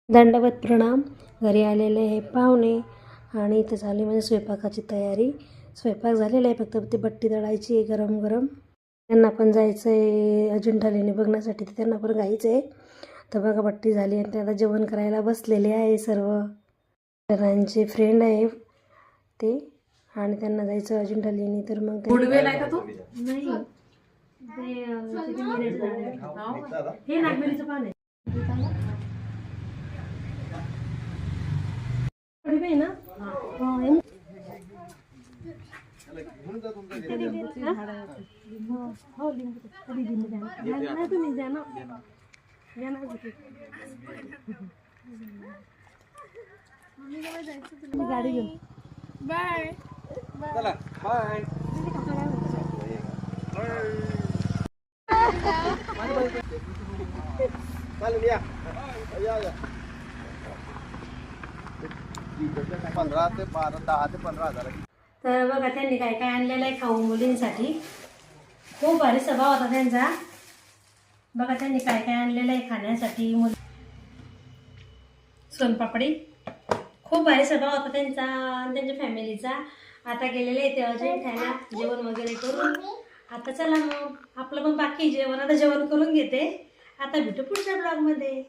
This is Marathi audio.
दंडवत प्रणाम. घरी आलेले हे पाहुणे आणि इथं झाली म्हणजे स्वयंपाकाची तयारी. स्वयंपाक झालेला आहे, फक्त ती बट्टी दळायची आहे गरम गरम. त्यांना पण जायचं आहे अजिंठा लेणी बघण्यासाठी, तर त्यांना पण जायचं आहे. तर बघा बट्टी झाली आणि त्याला जेवण करायला बसलेले आहे सर्व. त्यांचे फ्रेंड आहे ते आणि त्यांना जायचं अजिंठा लेणी. तर मग नाही हे नागमेरीचं पान आहे ना. तुम्ही द्या ना गाडी घेऊन. बाय चला बाय. चालेल या या 15 ते 12 10 ते 15,000. तर बघा त्यांनी काय काय आणलेलं आहे खाऊ मुलींसाठी. खूप भारी स्वभाव होता त्यांचा. बघा त्यांनी काय काय आणलेलं आहे खाण्यासाठी. सोनपापडी. खूप भारी स्वभाव होता त्यांचा आणि त्यांच्या फॅमिलीचा. आता गेलेले आहे ते अजिंठ्याला जेवण वगैरे करून. आता चला मग आपलं पण बाकी जेवण, आता जेवण करून घेते. आता भेटू पुढच्या ब्लॉगमध्ये.